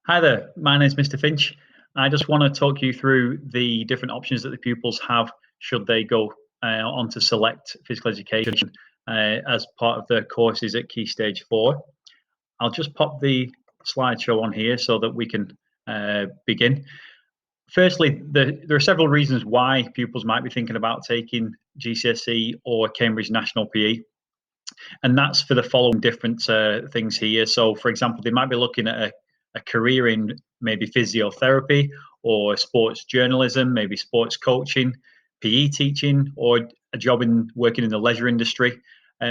Hi there, my name is Mr. Finch. I just want to talk you through the different options that the pupils have should they go on to select physical education as part of their courses at Key Stage 4. I'll just pop the slideshow on here so that we can begin. Firstly, there are several reasons why pupils might be thinking about taking GCSE or Cambridge National PE, and that's for the following different things here. So, for example, they might be looking at a career in maybe physiotherapy or sports journalism, maybe sports coaching, PE teaching, or a job in working in the leisure industry.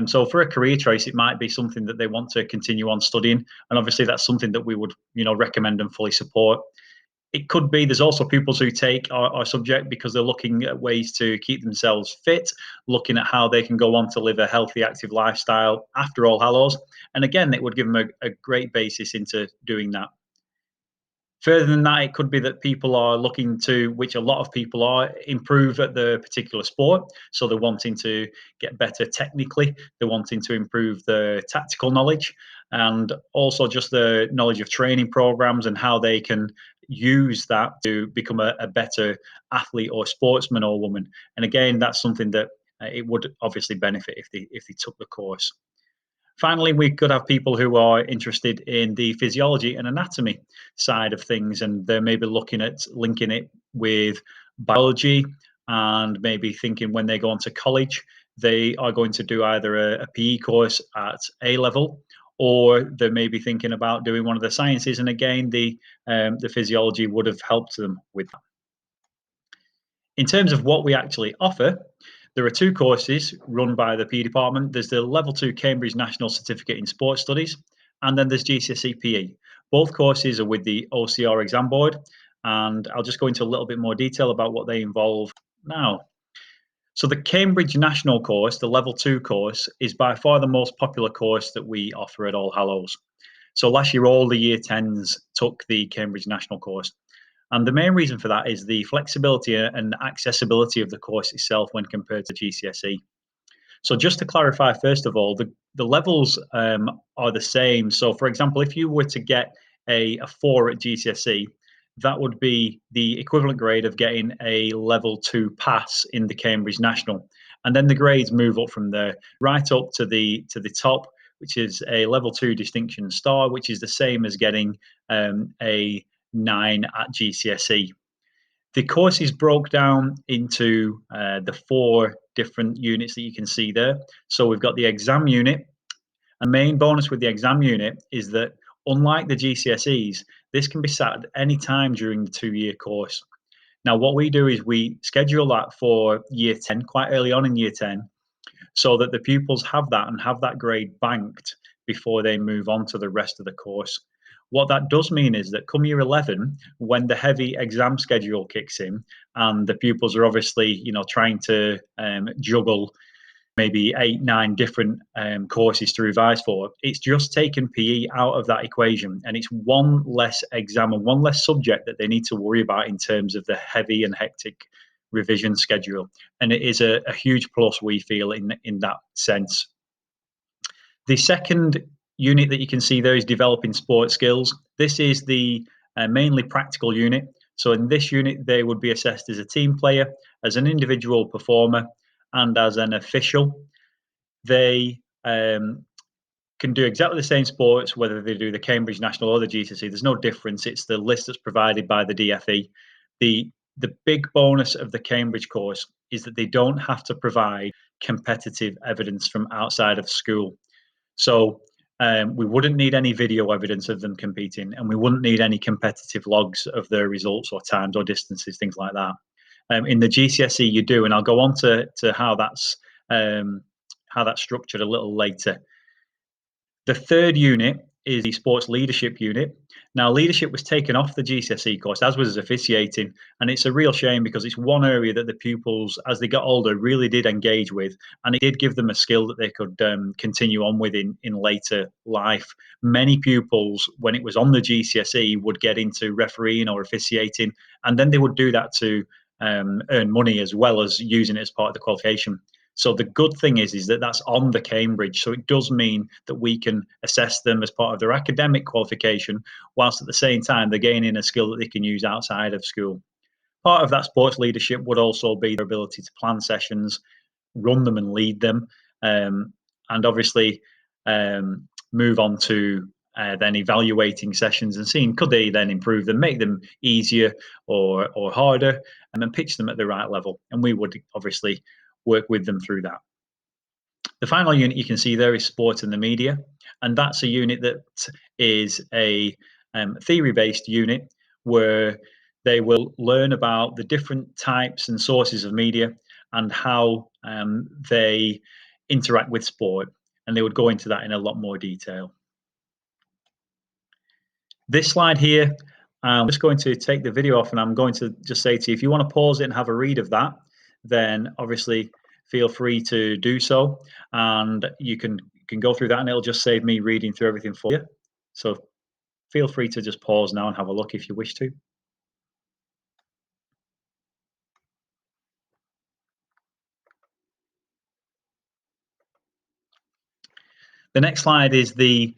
So for a career choice, it might be something that they want to continue on studying, and obviously that's something that we would, recommend and fully support. It could be there's also pupils who take our subject because they're looking at ways to keep themselves fit, looking at how they can go on to live a healthy, active lifestyle after All Hallows. And again, it would give them a great basis into doing that. Further than that, it could be that people are looking to, which a lot of people are, improve at the particular sport. So they're wanting to get better technically, they're wanting to improve the tactical knowledge, and also just the knowledge of training programs and how they can use that to become a better athlete or sportsman or woman. And again, that's something that it would obviously benefit if they took the course. Finally, we could have people who are interested in the physiology and anatomy side of things, and they're maybe looking at linking it with biology, and maybe thinking when they go on to college, they are going to do either a PE course at A level, or they may be thinking about doing one of the sciences. And again, the physiology would have helped them with that. In terms of what we actually offer, there are two courses run by the PE department. There's the Level 2 Cambridge National Certificate in Sports Studies, and then there's GCSE PE. Both courses are with the OCR exam board, and I'll just go into a little bit more detail about what they involve now. So the Cambridge National course, the Level 2 course, is by far the most popular course that we offer at All Hallows. So last year, all the Year 10s took the Cambridge National course. And the main reason for that is the flexibility and accessibility of the course itself when compared to GCSE. So just to clarify, first of all, the levels are the same. So for example, if you were to get a 4 at GCSE, that would be the equivalent grade of getting a level 2 pass in the Cambridge National. And then the grades move up from there, right up to the top, which is a level 2 distinction star, which is the same as getting a 9 at GCSE. The course is broke down into the 4 different units that you can see there. So we've got the exam unit. A main bonus with the exam unit is that, unlike the GCSEs, this can be sat at any time during the 2-year course. Now, what we do is we schedule that for Year 10, quite early on in Year 10, so that the pupils have that and have that grade banked before they move on to the rest of the course. What that does mean is that come Year 11, when the heavy exam schedule kicks in, and the pupils are obviously, trying to juggle maybe 8, 9 different courses to revise for, it's just taken PE out of that equation, and it's one less exam and one less subject that they need to worry about in terms of the heavy and hectic revision schedule. And it is a huge plus, we feel, in that sense. The second unit that you can see there is developing sport skills. This is the mainly practical unit. So in this unit, they would be assessed as a team player, as an individual performer, and as an official. They can do exactly the same sports, whether they do the Cambridge National or the GCSE. There's no difference. It's the list that's provided by the DFE. The big bonus of the Cambridge course is that they don't have to provide competitive evidence from outside of school. So we wouldn't need any video evidence of them competing, and we wouldn't need any competitive logs of their results or times or distances, things like that. In the GCSE, you do, and I'll go on to how that's structured a little later. The third unit is the sports leadership unit. Now, leadership was taken off the GCSE course, as was officiating, and it's a real shame because it's one area that the pupils, as they got older, really did engage with, and it did give them a skill that they could continue on with in later life. Many pupils, when it was on the GCSE, would get into refereeing or officiating, and then they would do that to earn money as well as using it as part of the qualification. So the good thing is that that's on the Cambridge. So it does mean that we can assess them as part of their academic qualification, whilst at the same time they're gaining a skill that they can use outside of school. Part of that sports leadership would also be their ability to plan sessions, run them and lead them, and obviously move on to then evaluating sessions and seeing could they then improve them, make them easier or harder, and then pitch them at the right level. And we would obviously work with them through that. The final unit you can see there is sport and the media, and that's a unit that is a theory-based unit where they will learn about the different types and sources of media and how they interact with sport, and they would go into that in a lot more detail. This slide here, I'm just going to take the video off and I'm going to just say to you, if you want to pause it and have a read of that, then obviously feel free to do so, and you can go through that and it'll just save me reading through everything for you. So feel free to just pause now and have a look if you wish to. The next slide is the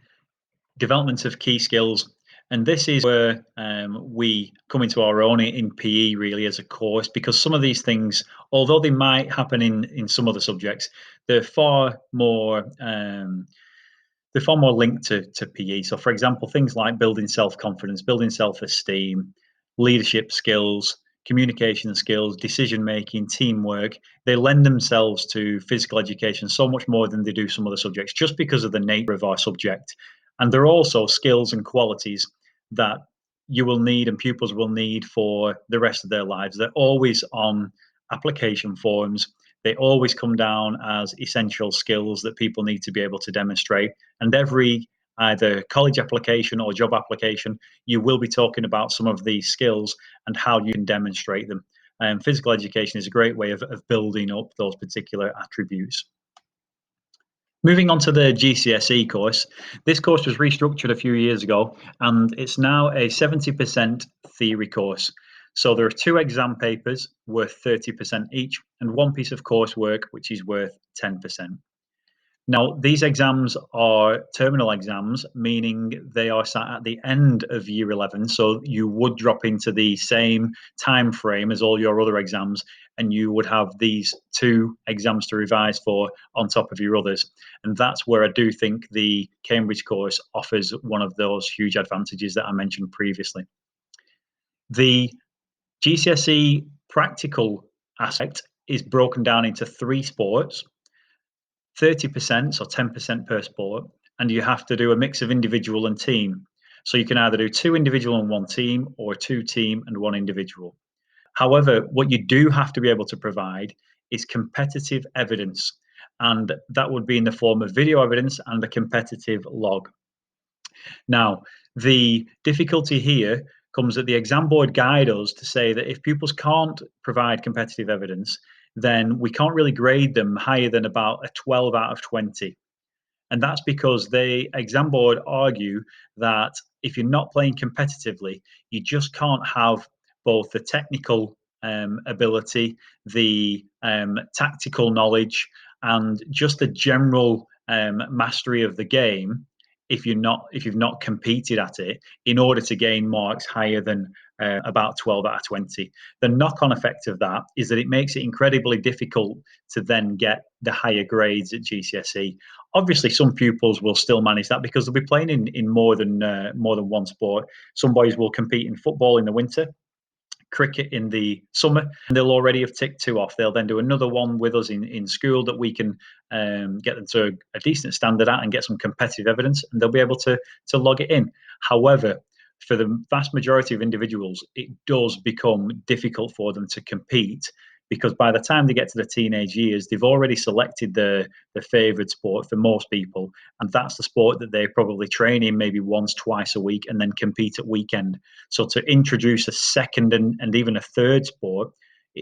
development of key skills. And this is where we come into our own in PE really as a course, because some of these things, although they might happen in some other subjects, they're far more linked to PE. So for example, things like building self-confidence, building self-esteem, leadership skills, communication skills, decision making, teamwork, they lend themselves to physical education so much more than they do some other subjects, just because of the nature of our subject. And they're also skills and qualities that you will need and pupils will need for the rest of their lives. They're always on application forms. They always come down as essential skills that people need to be able to demonstrate. And every either college application or job application, you will be talking about some of these skills and how you can demonstrate them. Physical education is a great way of building up those particular attributes. Moving on to the GCSE course, this course was restructured a few years ago, and it's now a 70% theory course. So there are 2 exam papers worth 30% each, and 1 piece of coursework which is worth 10%. Now, these exams are terminal exams, meaning they are sat at the end of year 11. So you would drop into the same time frame as all your other exams, and you would have these 2 exams to revise for on top of your others. And that's where I do think the Cambridge course offers one of those huge advantages that I mentioned previously. The GCSE practical aspect is broken down into 3 sports. 30%, so 10% per sport, and you have to do a mix of individual and team. So you can either do 2 individual and 1 team, or 2 team and 1 individual. However, what you do have to be able to provide is competitive evidence, and that would be in the form of video evidence and a competitive log. Now, the difficulty here comes that the exam board guide us to say that if pupils can't provide competitive evidence, then we can't really grade them higher than about a 12 out of 20. And that's because the exam board argue that if you're not playing competitively, you just can't have both the technical ability, the tactical knowledge, and just the general mastery of the game if you've not competed at it in order to gain marks higher than about 12 out of 20. The knock-on effect of that is that it makes it incredibly difficult to then get the higher grades at GCSE. Obviously, some pupils will still manage that because they'll be playing in more than 1 sport. Some boys will compete in football in the winter, cricket in the summer, and they'll already have ticked 2 off. They'll then do another one with us in school that we can get them to a decent standard at and get some competitive evidence, and they'll be able to log it in. However, for the vast majority of individuals, it does become difficult for them to compete, because by the time they get to the teenage years, they've already selected the favoured sport for most people, and that's the sport that they probably train in maybe once, twice a week, and then compete at weekend. So to introduce a second and even a third sport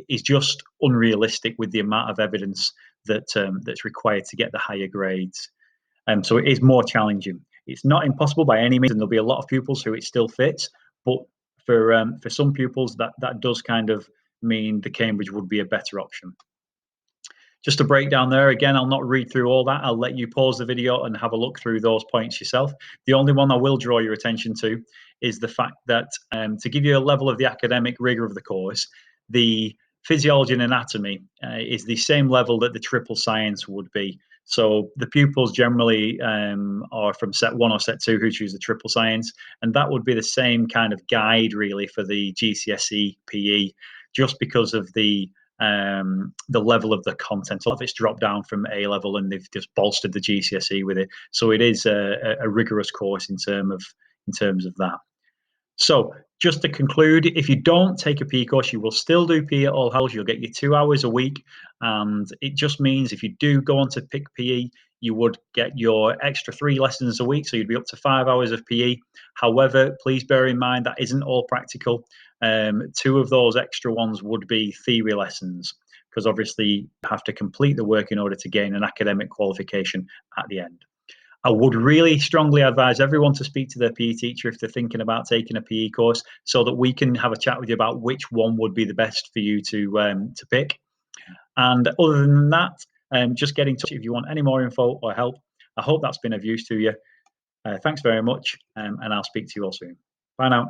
is just unrealistic with the amount of evidence that's required to get the higher grades. So it is more challenging. It's not impossible by any means, and there'll be a lot of pupils who it still fits, but for some pupils that does kind of mean the Cambridge would be a better option. just to break down there again, I'll not read through all that. I'll let you pause the video and have a look through those points yourself. The only one I will draw your attention to is the fact that to give you a level of the academic rigor of the course, the physiology and anatomy is the same level that the triple science would be. So the pupils generally are from set 1 or set 2 who choose the triple science, and that would be the same kind of guide really for the GCSE PE, just because of the level of the content. A lot of it's dropped down from A level, and they've just bolstered the GCSE with it. So it is a rigorous course in terms of that. So just to conclude, if you don't take a PE course, you will still do PE at all levels. You'll get your 2 hours a week, and it just means if you do go on to pick PE, you would get your extra 3 lessons a week, so you'd be up to 5 hours of PE. However, please bear in mind that isn't all practical. 2 of those extra ones would be theory lessons, because obviously you have to complete the work in order to gain an academic qualification at the end. I would really strongly advise everyone to speak to their PE teacher if they're thinking about taking a PE course, so that we can have a chat with you about which one would be the best for you to pick. And other than that, just get in touch if you want any more info or help. I hope that's been of use to you. Thanks very much, and I'll speak to you all soon. Bye now.